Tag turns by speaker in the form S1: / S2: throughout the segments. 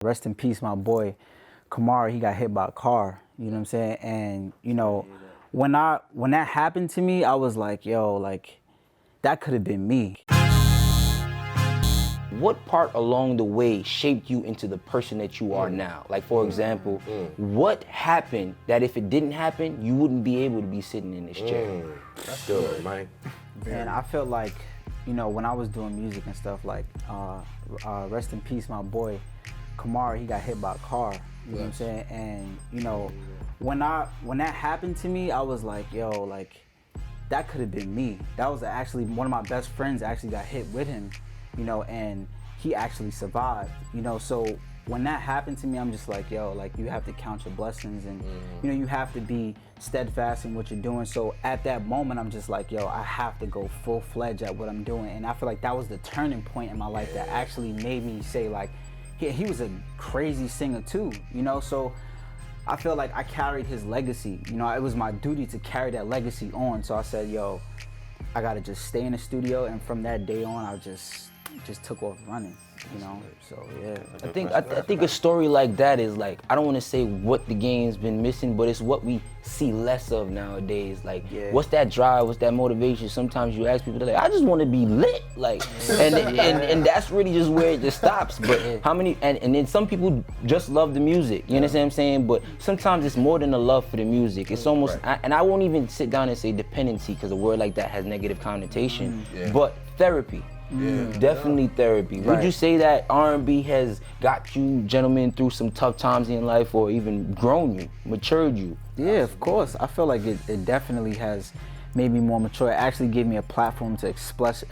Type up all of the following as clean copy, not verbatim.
S1: Rest in peace, my boy Kamara. He got hit by a car. You know what I'm saying? And when that happened to me, I was like, yo, like that could have been me.
S2: What part along the way shaped you into the person that you are now? Like, for example, what happened that if it didn't happen, you wouldn't be able to be sitting in this chair?
S3: That's good, man.
S1: And I felt like, when I was doing music and stuff, like, rest in peace, my boy Kamara, he got hit by a car. You know what I'm saying? And, when that happened to me, I was like, yo, like, that could have been me. That was actually one of my best friends actually got hit with him, and he actually survived, so when that happened to me, I'm just like, yo, like, you have to count your blessings and, you have to be steadfast in what you're doing. So at that moment, I'm just like, yo, I have to go full-fledged at what I'm doing. And I feel like that was the turning point in my life that actually made me say, like, he was a crazy singer too, so I feel like I carried his legacy. It was my duty to carry that legacy on. So I said, yo, I gotta just stay in the studio. And from that day on, I just took off running, so yeah.
S2: I think a story like that is like, I don't want to say what the game's been missing, but it's what we see less of nowadays. Like, what's that drive, what's that motivation? Sometimes you ask people, they're like, I just want to be lit, like, and that's really just where it just stops. But how many, and then some people just love the music, you understand what I'm saying? But sometimes it's more than a love for the music. It's almost, and I won't even sit down and say dependency, because a word like that has negative connotation, but therapy. Definitely therapy. Would you say that R&B has got you gentlemen through some tough times in life, or even grown you, matured you?
S1: Yeah, of course. I feel like it definitely has made me more mature. It actually gave me a platform to express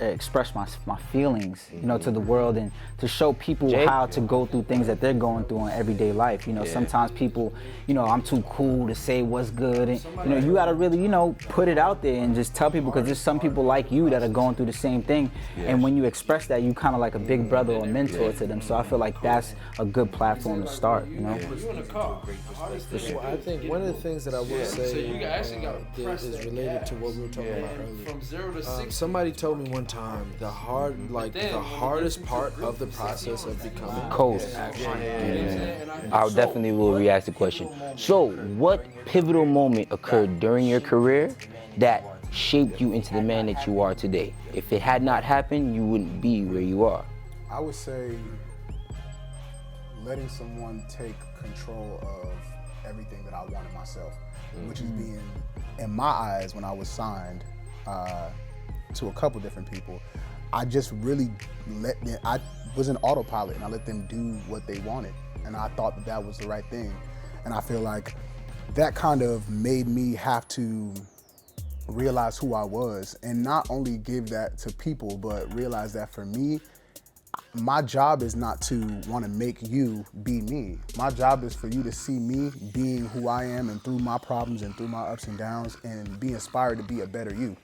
S1: my feelings, to the world, and to show people how to go through things that they're going through in everyday life. Sometimes people, I'm too cool to say what's good, and you gotta really, put it out there and just tell people, because there's some people like you that are going through the same thing. And when you express that, you kind of like a big brother or mentor to them. So I feel like that's a good platform to start.
S4: You in the car. Well, I think one of the things that I will say is related to what we were talking about earlier. From 0 to 6. Somebody told me one time the hardest part of the process of becoming
S2: cold. I definitely will re-ask the question. So, what pivotal moment occurred during your career that shaped you into the man that you are today? If it had not happened, you wouldn't be where you are.
S5: I would say letting someone take control of everything that I wanted myself, which is being, in my eyes, when I was signed to a couple different people, I just really I was an autopilot, and I let them do what they wanted, and I thought that was the right thing. And I feel like that kind of made me have to realize who I was, and not only give that to people, but realize that for me, my job is not to want to make you be me. My job is for you to see me being who I am, and through my problems and through my ups and downs, and be inspired to be a better you.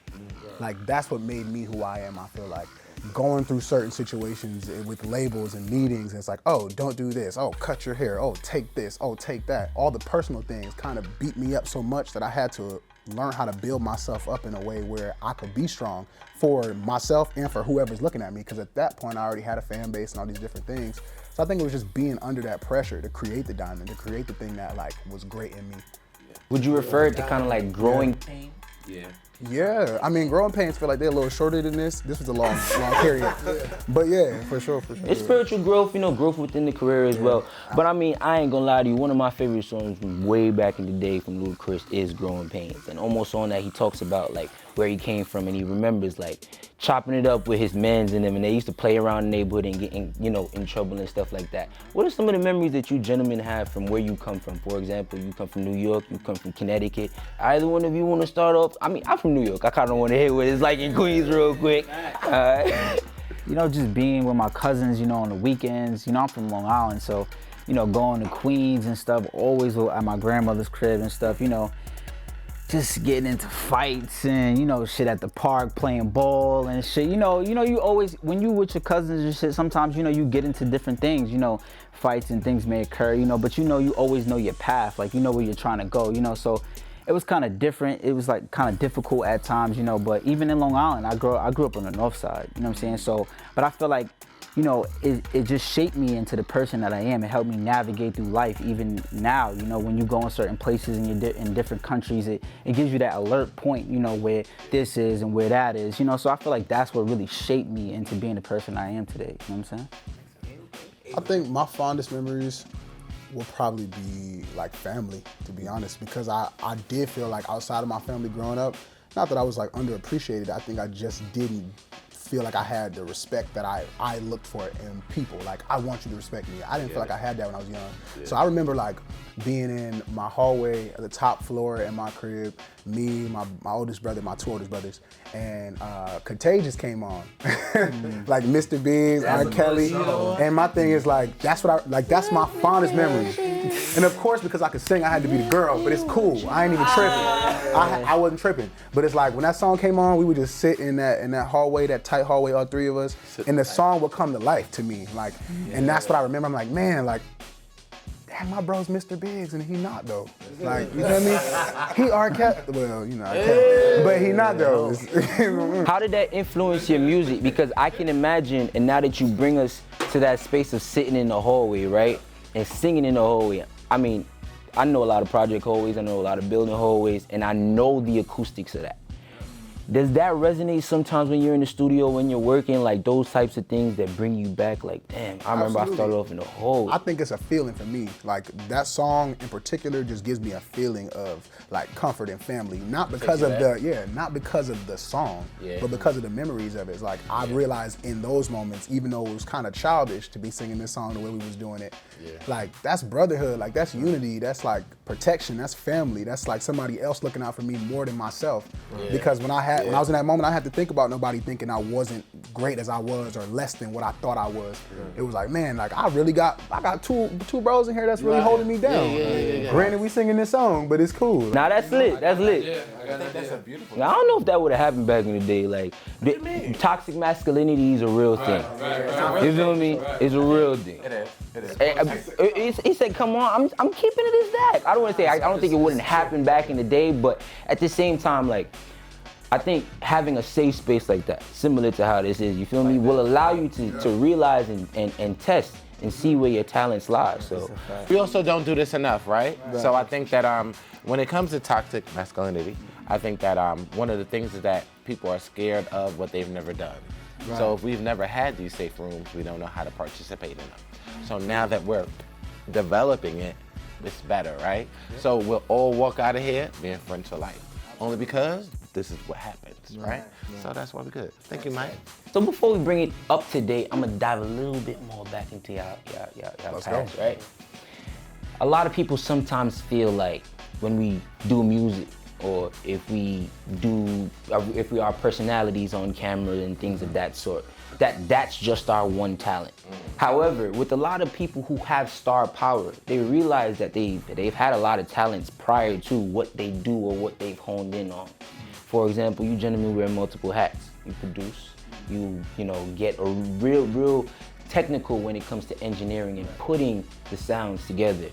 S5: Like, that's what made me who I am. I feel like going through certain situations with labels and meetings, and it's like, oh, don't do this, oh, cut your hair, oh, take this, oh, take that. All the personal things kind of beat me up so much that I had to learn how to build myself up in a way where I could be strong for myself and for whoever's looking at me, because at that point I already had a fan base and all these different things. So I think it was just being under that pressure to create the diamond, to create the thing that like was great in me.
S2: Would you refer it to kind of like growing pain?
S5: Yeah, I mean, growing pains feel like they're a little shorter than this. This was a long period. But yeah, for sure.
S2: It's spiritual growth, growth within the career as well. But I mean, I ain't gonna lie to you, one of my favorite songs from way back in the day from Ludacris is Growing Pains. And almost on that, he talks about like where he came from, and he remembers like chopping it up with his mans and them, and they used to play around the neighborhood and getting, in trouble and stuff like that. What are some of the memories that you gentlemen have from where you come from? For example, you come from New York, you come from Connecticut. Either one of you want to start off? I mean, I'm from New York. I kind of want to hear what it's like in Queens real quick.
S1: Just being with my cousins, on the weekends. I'm from Long Island, so, going to Queens and stuff, always at my grandmother's crib and stuff, just getting into fights and, shit at the park, playing ball and shit. You always, when you with your cousins and shit, sometimes, you get into different things, fights and things may occur, but you always know your path, like, where you're trying to go, so it was kind of different. It was like kind of difficult at times, but even in Long Island, I grew up on the north side, you know what I'm saying? So, but I feel like you know, it just shaped me into the person that I am. It helped me navigate through life. Even now, you know, when you go in certain places and you're in different countries, it gives you that alert point, you know, where this is and where that is, you know. So I feel like that's what really shaped me into being the person I am today. You know what I'm saying?
S5: I think my fondest memories will probably be like family, to be honest, because I did feel like outside of my family growing up, not that I was like underappreciated, I think I just didn't feel like I had the respect that I looked for in people. Like, I want you to respect me. I didn't feel like I had that when I was young. So I remember like being in my hallway at the top floor in my crib, me, my oldest brother, my two oldest brothers, and Contagious came on. Like Mr. Biggs, R. Kelly. And my thing is like, that's my fondest memories. And of course, because I could sing, I had to be the girl, but it's cool. I ain't even tripping. I wasn't tripping. But it's like, when that song came on, we would just sit in that hallway, that tight hallway, all three of us, and the song would come to life to me. Like, and that's what I remember. I'm like, man, like, damn, my bro's Mr. Biggs, and he not though. Like, you know what I mean? He R. Kelly, well, you know, I can't, but he not though.
S2: How did that influence your music? Because I can imagine, and now that you bring us to that space of sitting in the hallway, right, and singing in the hallway, I mean, I know a lot of project hallways, I know a lot of building hallways, and I know the acoustics of that. Does that resonate sometimes when you're in the studio, when you're working, like those types of things that bring you back? Like, damn, I remember I started off in the hallway.
S5: I think it's a feeling for me. Like, that song in particular just gives me a feeling of like comfort and family. Not because of not because of the song, but because of the memories of it. It's like, I realized in those moments, even though it was kind of childish to be singing this song the way we was doing it, like, that's brotherhood, like, that's unity, that's like protection, that's family, that's like somebody else looking out for me more than myself. Because when I was in that moment, I had to think about nobody thinking I wasn't great as I was or less than what I thought I was. It was like, man, like, I got two bros in here that's really holding me down. Granted, we singing this song, but it's cool.
S2: Nah, that's lit. That's lit.
S3: I think that's a beautiful.
S2: Now, I don't know if that would have happened back in the day. Like, toxic masculinity is a real thing. You feel me? It's a real thing.
S3: It is.
S2: He said, "Come on, I'm keeping it as that." I don't want to say I don't think it wouldn't happen back in the day, but at the same time, like, I think having a safe space like that, similar to how this is, you feel me, will allow you to realize and test and see where your talents lie. So
S3: We also don't do this enough, right? So I think that when it comes to toxic masculinity, I think that one of the things is that people are scared of what they've never done. So if we've never had these safe rooms, we don't know how to participate in them. So now that we're developing it, it's better, right? So we'll all walk out of here being friends for life. Only because this is what happens, right? So that's why we're good. Thank you, Mike.
S2: So before we bring it up to date, I'm gonna dive a little bit more back into y'all past, right? A lot of people sometimes feel like when we do music, or if we are personalities on camera and things of that sort, that's just our one talent. However, with a lot of people who have star power, they realize that they've had a lot of talents prior to what they do or what they've honed in on. For example, you gentlemen wear multiple hats. You produce, you get a real technical when it comes to engineering and putting the sounds together.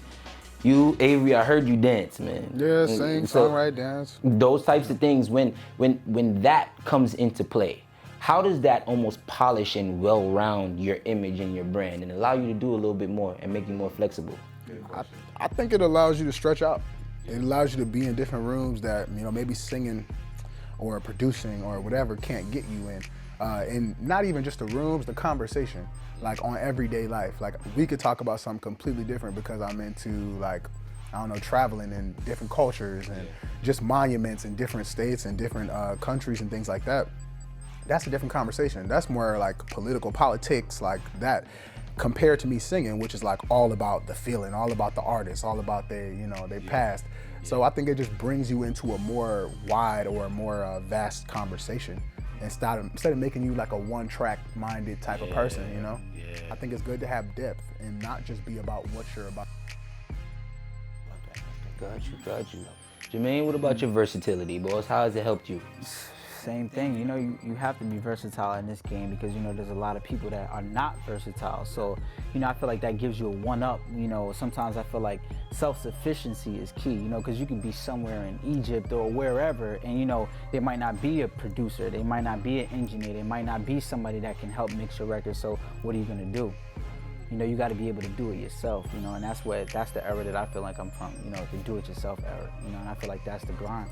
S2: You, Avery, I heard you dance, man.
S5: Yeah, sing, songwrite, dance.
S2: Those types of things, when that comes into play, how does that almost polish and well-round your image and your brand and allow you to do a little bit more and make you more flexible?
S5: I think it allows you to stretch out. It allows you to be in different rooms that, maybe singing or producing or whatever can't get you in. And not even just the rooms, the conversation, like on everyday life. Like, we could talk about something completely different because I'm into, like, traveling in different cultures and just monuments in different states and different countries and things like that. That's a different conversation. That's more like politics, like that, compared to me singing, which is like all about the feeling, all about the artist, all about their past. So I think it just brings you into a more wide or a more vast conversation instead of making you like a one-track minded type of person, I think it's good to have depth and not just be about what you're about.
S2: Got you. Jermaine, what about your versatility, boss? How has it helped you?
S1: Same thing. You know, you have to be versatile in this game because, you know, there's a lot of people that are not versatile. So, you know, I feel like that gives you a one-up. You know, sometimes I feel like self-sufficiency is key, you know, because you can be somewhere in Egypt or wherever, and, you know, there might not be a producer, they might not be an engineer, there might not be somebody that can help mix your record. So what are you going to do? You know, you got to be able to do it yourself, you know, and that's the era that I feel like I'm from, you know, the do-it-yourself era, you know, and I feel like that's the grind.